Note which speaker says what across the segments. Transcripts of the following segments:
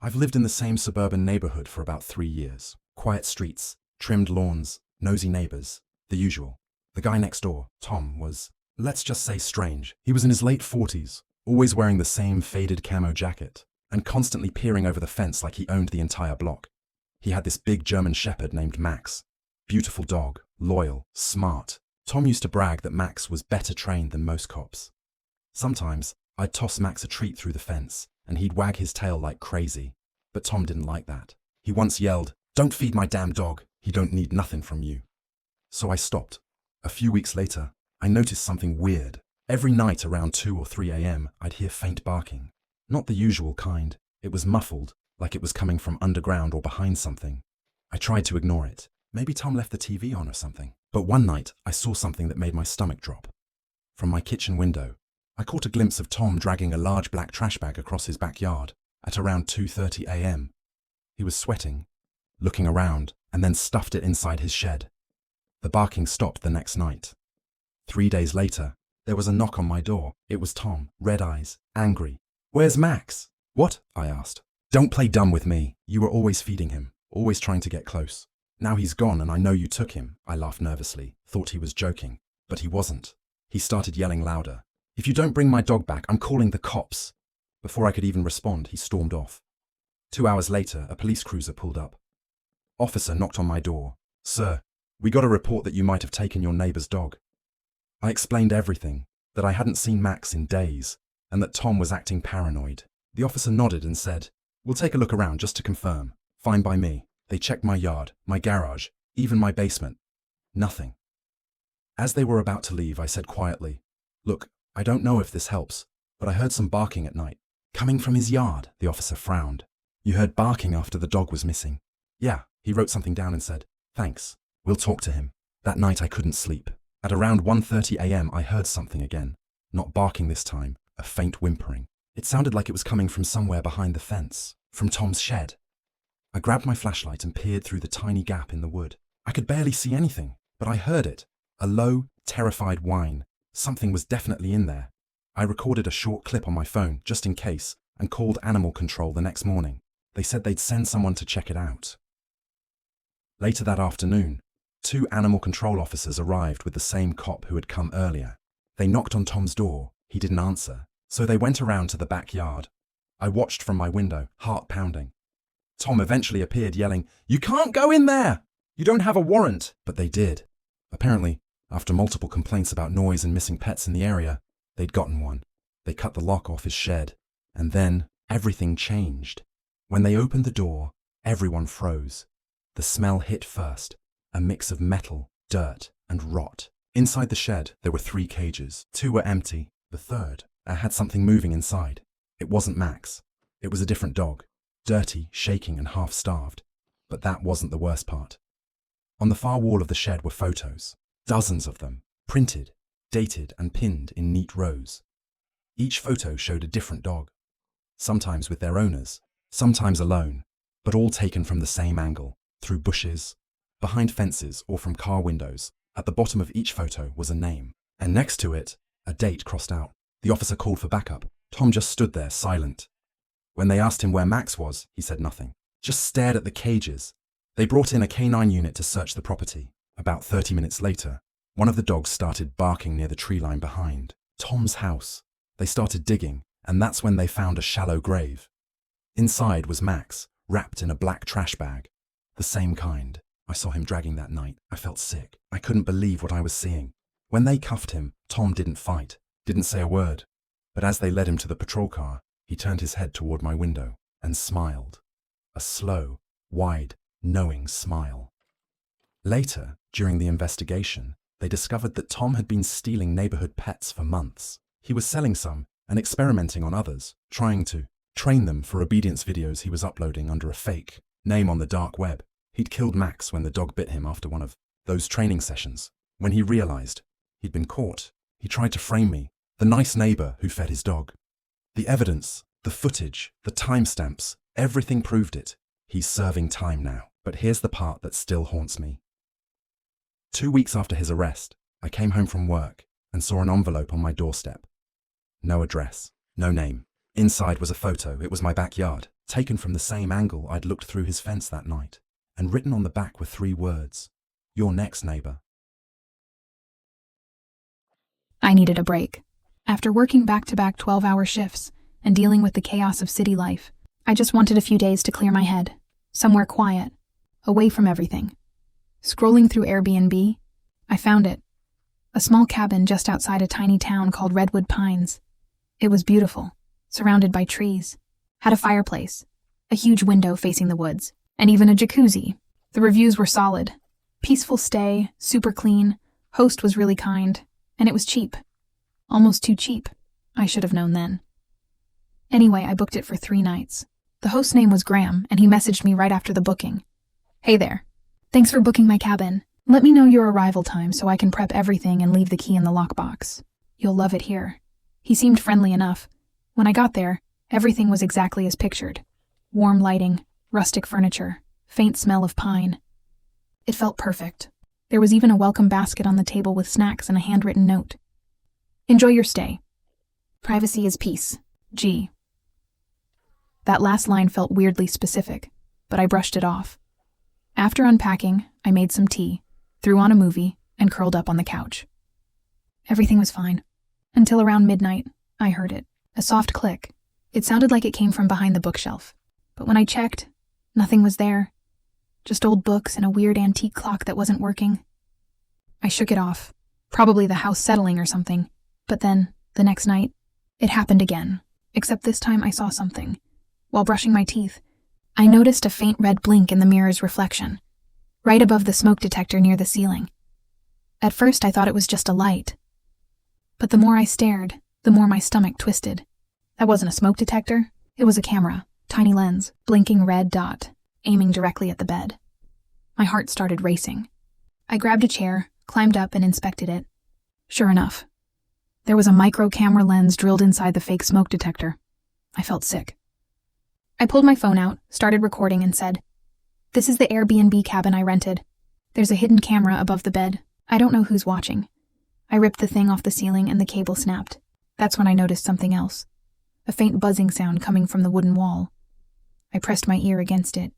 Speaker 1: I've lived in the same suburban neighborhood for about 3 years. Quiet streets, trimmed lawns, nosy neighbors, the usual. The guy next door, Tom, was, let's just say, strange. He was in his late 40s, always wearing the same faded camo jacket, and constantly peering over the fence like he owned the entire block. He had this big German shepherd named Max. Beautiful dog, loyal, smart. Tom used to brag that Max was better trained than most cops. Sometimes, I'd toss Max a treat through the fence, and he'd wag his tail like crazy. But Tom didn't like that. He once yelled, "Don't feed my damn dog, he don't need nothing from you." So I stopped. A few weeks later, I noticed something weird. Every night around 2 or 3 a.m., I'd hear faint barking. Not the usual kind. It was muffled, like it was coming from underground or behind something. I tried to ignore it. Maybe Tom left the TV on or something. But one night, I saw something that made my stomach drop. From my kitchen window, I caught a glimpse of Tom dragging a large black trash bag across his backyard at around 2:30 a.m. He was sweating, looking around, and then stuffed it inside his shed. The barking stopped the next night. 3 days later, there was a knock on my door. It was Tom, red eyes, angry. "Where's Max?" "What?" I asked. "Don't play dumb with me. You were always feeding him, always trying to get close. Now he's gone and I know you took him." I laughed nervously, thought he was joking, but he wasn't. He started yelling louder. "If you don't bring my dog back, I'm calling the cops." Before I could even respond, he stormed off. 2 hours later, a police cruiser pulled up. Officer knocked on my door. "Sir, we got a report that you might have taken your neighbor's dog." I explained everything, that I hadn't seen Max in days, and that Tom was acting paranoid. The officer nodded and said, "We'll take a look around just to confirm." Fine by me. They checked my yard, my garage, even my basement. Nothing. As they were about to leave, I said quietly, "Look, I don't know if this helps, but I heard some barking at night." "Coming from his yard?" The officer frowned. "You heard barking after the dog was missing?" "Yeah." He wrote something down and said, "Thanks. We'll talk to him." That night I couldn't sleep. At around 1:30 a.m. I heard something again. Not barking this time, a faint whimpering. It sounded like it was coming from somewhere behind the fence, from Tom's shed. I grabbed my flashlight and peered through the tiny gap in the wood. I could barely see anything, but I heard it. A low, terrified whine. Something was definitely in there. I recorded a short clip on my phone, just in case, and called animal control the next morning. They said they'd send someone to check it out. Later that afternoon, 2 animal control officers arrived with the same cop who had come earlier. They knocked on Tom's door. He didn't answer, so they went around to the backyard. I watched from my window, heart pounding. Tom eventually appeared yelling, "You can't go in there! You don't have a warrant!" But they did. Apparently, after multiple complaints about noise and missing pets in the area, they'd gotten one. They cut the lock off his shed, and then everything changed. When they opened the door, everyone froze. The smell hit first, a mix of metal, dirt, and rot. Inside the shed, there were 3 cages. 2 were empty. The third had something moving inside. It wasn't Max. It was a different dog. Dirty, shaking, and half-starved. But that wasn't the worst part. On the far wall of the shed were photos. Dozens of them, printed, dated, and pinned in neat rows. Each photo showed a different dog. Sometimes with their owners, sometimes alone, but all taken from the same angle, through bushes, behind fences, or from car windows. At the bottom of each photo was a name, and next to it, a date crossed out. The officer called for backup. Tom just stood there, silent. When they asked him where Max was, he said nothing, just stared at the cages. They brought in a canine unit to search the property. About 30 minutes later, one of the dogs started barking near the tree line behind Tom's house. They started digging, and that's when they found a shallow grave. Inside was Max, wrapped in a black trash bag. The same kind. I saw him dragging that night. I felt sick. I couldn't believe what I was seeing. When they cuffed him, Tom didn't fight, didn't say a word. But as they led him to the patrol car, he turned his head toward my window and smiled. A slow, wide, knowing smile. Later, during the investigation, they discovered that Tom had been stealing neighborhood pets for months. He was selling some and experimenting on others, trying to train them for obedience videos he was uploading under a fake name on the dark web. He'd killed Max when the dog bit him after one of those training sessions. When he realized he'd been caught, he tried to frame me, the nice neighbor who fed his dog. The evidence, the footage, the timestamps, everything proved it. He's serving time now. But here's the part that still haunts me. 2 weeks after his arrest, I came home from work and saw an envelope on my doorstep. No address, no name. Inside was a photo. It was my backyard. taken from the same angle I'd looked through his fence that night, and written on the back were 3 words: "Your next neighbor."
Speaker 2: I needed a break. After working back-to-back 12-hour shifts and dealing with the chaos of city life, I just wanted a few days to clear my head, somewhere quiet, away from everything. Scrolling through Airbnb, I found it. A small cabin just outside a tiny town called Redwood Pines. It was beautiful, surrounded by trees, had a fireplace, a huge window facing the woods, and even a jacuzzi. The reviews were solid. Peaceful stay, super clean, host was really kind, and it was cheap. Almost too cheap. I should have known then. Anyway, I booked it for 3 nights. The host's name was Graham, and he messaged me right after the booking. "Hey there. Thanks for booking my cabin. Let me know your arrival time so I can prep everything and leave the key in the lockbox. You'll love it here." He seemed friendly enough. When I got there, everything was exactly as pictured. Warm lighting, rustic furniture, faint smell of pine. It felt perfect. There was even a welcome basket on the table with snacks and a handwritten note. "Enjoy your stay. Privacy is peace. G." That last line felt weirdly specific, but I brushed it off. After unpacking, I made some tea, threw on a movie, and curled up on the couch. Everything was fine. Until around midnight, I heard it. A soft click. It sounded like it came from behind the bookshelf. But when I checked, nothing was there. Just old books and a weird antique clock that wasn't working. I shook it off. Probably the house settling or something. But then, the next night, it happened again. Except this time I saw something. While brushing my teeth, I noticed a faint red blink in the mirror's reflection, right above the smoke detector near the ceiling. At first I thought it was just a light. But the more I stared, the more my stomach twisted. That wasn't a smoke detector. It was a camera, tiny lens, blinking red dot, aiming directly at the bed. My heart started racing. I grabbed a chair, climbed up, and inspected it. Sure enough, there was a micro camera lens drilled inside the fake smoke detector. I felt sick. I pulled my phone out, started recording, and said, "This is the Airbnb cabin I rented. There's a hidden camera above the bed. I don't know who's watching." I ripped the thing off the ceiling and the cable snapped. That's when I noticed something else. A faint buzzing sound coming from the wooden wall. I pressed my ear against it.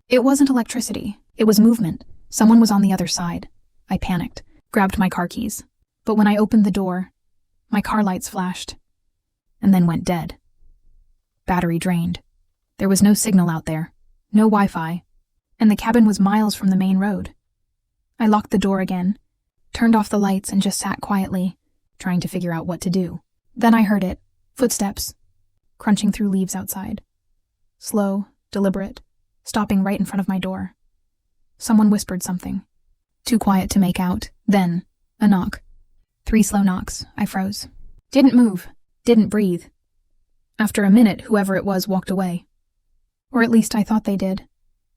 Speaker 2: It wasn't electricity. It was movement. Someone was on the other side. I panicked, grabbed my car keys. But when I opened the door, my car lights flashed, and then went dead. Battery drained. There was no signal out there, no Wi-Fi, and the cabin was miles from the main road. I locked the door again, turned off the lights, and just sat quietly, trying to figure out what to do. Then I heard it. Footsteps, crunching through leaves outside. Slow, deliberate, stopping right in front of my door. Someone whispered something. Too quiet to make out. Then, a knock. 3 slow knocks. I froze. Didn't move. Didn't breathe. After a minute, whoever it was walked away. Or at least I thought they did.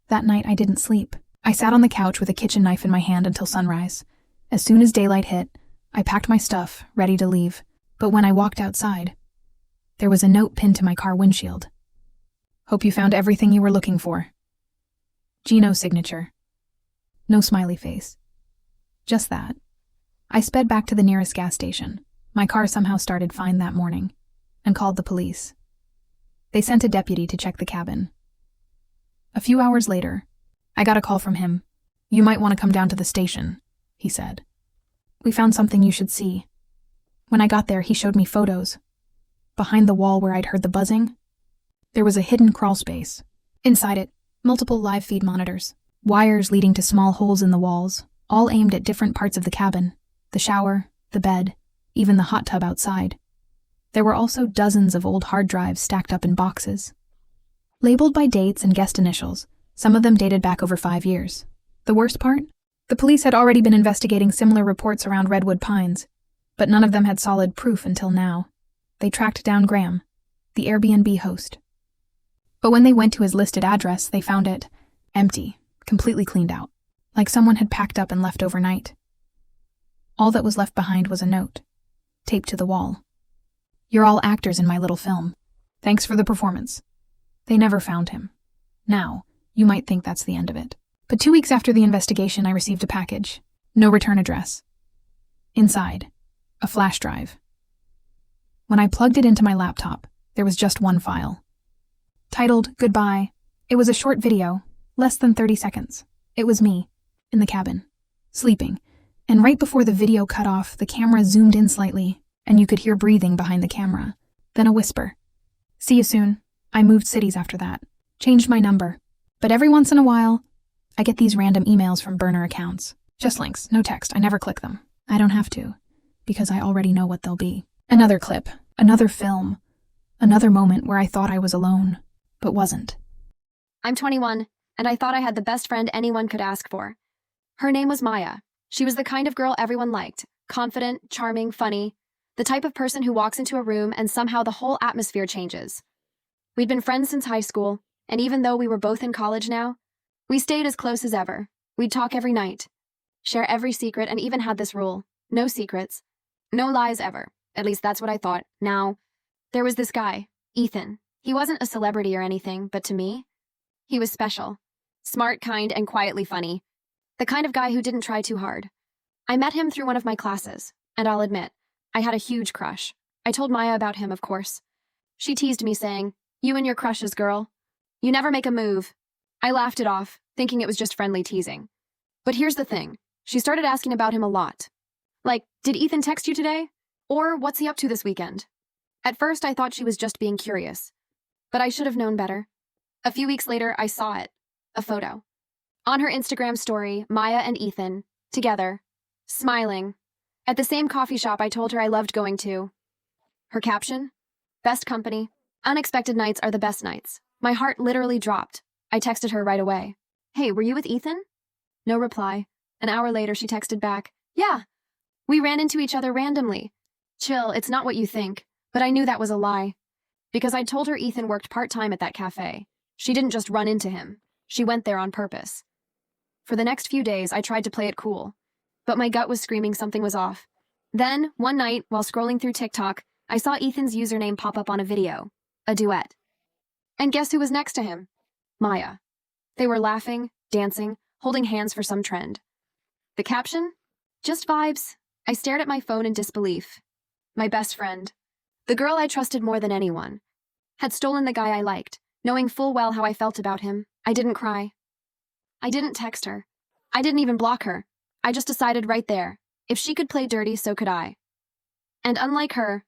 Speaker 2: That night I didn't sleep. I sat on the couch with a kitchen knife in my hand until sunrise. As soon as daylight hit, I packed my stuff, ready to leave. But when I walked outside, there was a note pinned to my car windshield. "Hope you found everything you were looking for." Gino's signature. No smiley face. Just that. I sped back to the nearest gas station. My car somehow started fine that morning, and called the police. They sent a deputy to check the cabin. A few hours later, I got a call from him. "You might want to come down to the station," he said. "We found something you should see." When I got there, he showed me photos. Behind the wall where I'd heard the buzzing, there was a hidden crawl space. Inside it, multiple live feed monitors, wires leading to small holes in the walls, all aimed at different parts of the cabin: the shower, the bed, even the hot tub outside. There were also dozens of old hard drives stacked up in boxes. Labeled by dates and guest initials, some of them dated back over 5 years. The worst part? The police had already been investigating similar reports around Redwood Pines, but none of them had solid proof until now. They tracked down Graham, the Airbnb host. But when they went to his listed address, they found it empty, completely cleaned out, like someone had packed up and left overnight. All that was left behind was a note, taped to the wall. "You're all actors in my little film. Thanks for the performance." They never found him. Now, you might think that's the end of it. But 2 weeks after the investigation, I received a package. No return address. Inside, a flash drive. When I plugged it into my laptop, there was just one file. titled Goodbye. It was a short video, less than 30 seconds. It was me, in the cabin, sleeping, and right before the video cut off, the camera zoomed in slightly, and you could hear breathing behind the camera. Then a whisper. See you soon. I moved cities after that. Changed my number. But every once in a while, I get these random emails from burner accounts. Just links, no text. I never click them. I don't have to, because I already know what they'll be. Another clip, another film, another moment where I thought I was alone, but wasn't.
Speaker 3: I'm 21, and I thought I had the best friend anyone could ask for. Her name was Maya. She was the kind of girl everyone liked. Confident, charming, funny. The type of person who walks into a room and somehow the whole atmosphere changes. We'd been friends since high school, and even though we were both in college now, we stayed as close as ever. We'd talk every night, share every secret, and even had this rule: no secrets, no lies ever. At least that's what I thought. Now, there was this guy, Ethan. He wasn't a celebrity or anything, but to me, he was special. Smart, kind, and quietly funny. The kind of guy who didn't try too hard. I met him through one of my classes, and I'll admit, I had a huge crush. I told Maya about him, of course. She teased me, saying, "You and your crushes, girl. You never make a move." I laughed it off, thinking it was just friendly teasing. But here's the thing. She started asking about him a lot. Like, did Ethan text you today? Or what's he up to this weekend? At first, I thought she was just being curious. But I should have known better. A few weeks later, I saw it. A photo. On her Instagram story, Maya and Ethan, together, smiling, at the same coffee shop I told her I loved going to. Her caption? Best company. Unexpected nights are the best nights. My heart literally dropped. I texted her right away. Hey, were you with Ethan? No reply. An hour later, she texted back. Yeah. We ran into each other randomly. Chill, it's not what you think. But I knew that was a lie. Because I told her Ethan worked part-time at that cafe. She didn't just run into him. She went there on purpose. For the next few days, I tried to play it cool. But my gut was screaming something was off. Then, one night, while scrolling through TikTok, I saw Ethan's username pop up on a video. A duet. And guess who was next to him? Maya. They were laughing, dancing, holding hands for some trend. The caption? Just vibes. I stared at my phone in disbelief. My best friend, the girl I trusted more than anyone, had stolen the guy I liked, knowing full well how I felt about him. I didn't cry. I didn't text her. I didn't even block her. I just decided right there, if she could play dirty, so could I. And unlike her,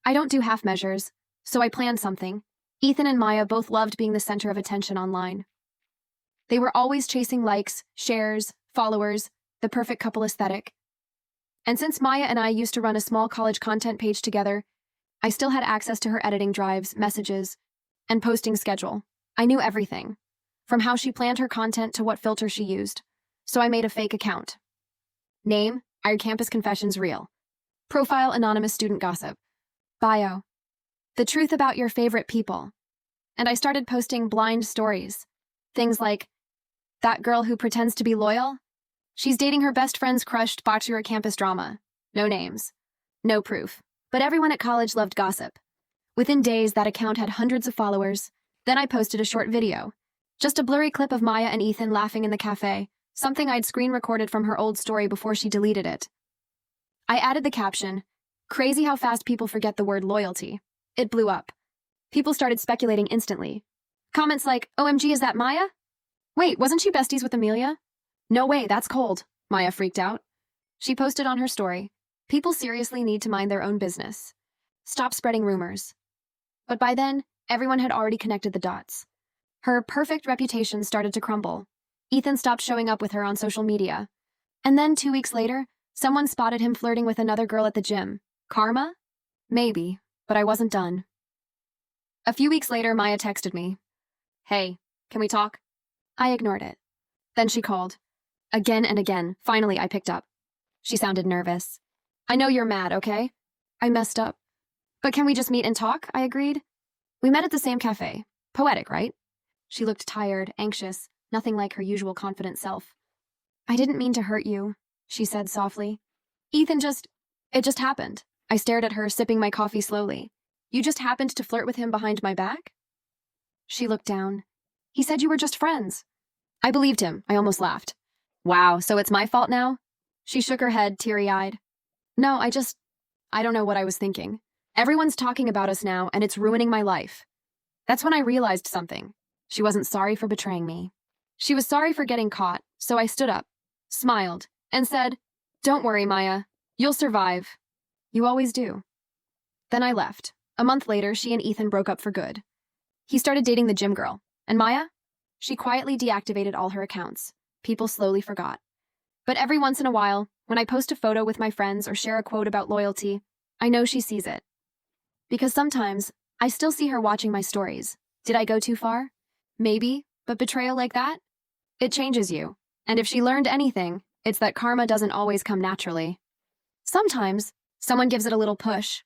Speaker 3: I don't do half measures, so I planned something. Ethan and Maya both loved being the center of attention online. They were always chasing likes, shares, followers, the perfect couple aesthetic. And since Maya and I used to run a small college content page together, I still had access to her editing drives, messages, and posting schedule. I knew everything, from how she planned her content to what filter she used. So I made a fake account. Name, Our Campus Confessions Real. Profile, Anonymous Student Gossip. Bio, the truth about your favorite people. And I started posting blind stories. Things like, that girl who pretends to be loyal? She's dating her best friend's crushed bachelor campus drama. No names. No proof. But everyone at college loved gossip. Within days, that account had hundreds of followers. Then I posted a short video. Just a blurry clip of Maya and Ethan laughing in the cafe, something I'd screen recorded from her old story before she deleted it. I added the caption, "Crazy how fast people forget the word loyalty." It blew up. People started speculating instantly. Comments like, "OMG, is that Maya? Wait, wasn't she besties with Amelia?" "No way, that's cold," Maya freaked out. She posted on her story, "People seriously need to mind their own business. Stop spreading rumors." But by then, everyone had already connected the dots. Her perfect reputation started to crumble. Ethan stopped showing up with her on social media. And then 2 weeks later, someone spotted him flirting with another girl at the gym. Karma? Maybe, but I wasn't done. A few weeks later, Maya texted me. "Hey, can we talk?" I ignored it. Then she called. Again and again. Finally, I picked up. She sounded nervous. "I know you're mad, okay? I messed up. But can we just meet and talk?" I agreed. We met at the same cafe. Poetic, right? She looked tired, anxious, nothing like her usual confident self. "I didn't mean to hurt you," she said softly. It just happened." I stared at her, sipping my coffee slowly. "You just happened to flirt with him behind my back?" She looked down. "He said you were just friends." I believed him. I almost laughed. "Wow, so it's my fault now?" She shook her head, teary-eyed. "No, I don't know what I was thinking. Everyone's talking about us now, and it's ruining my life." That's when I realized something. She wasn't sorry for betraying me. She was sorry for getting caught, so I stood up, smiled, and said, "Don't worry, Maya. You'll survive. You always do." Then I left. A month later, she and Ethan broke up for good. He started dating the gym girl. And Maya? She quietly deactivated all her accounts. People slowly forgot. But every once in a while, when I post a photo with my friends or share a quote about loyalty, I know she sees it. Because sometimes, I still see her watching my stories. Did I go too far? Maybe, but betrayal like that? It changes you. And if she learned anything, it's that karma doesn't always come naturally. Sometimes, someone gives it a little push,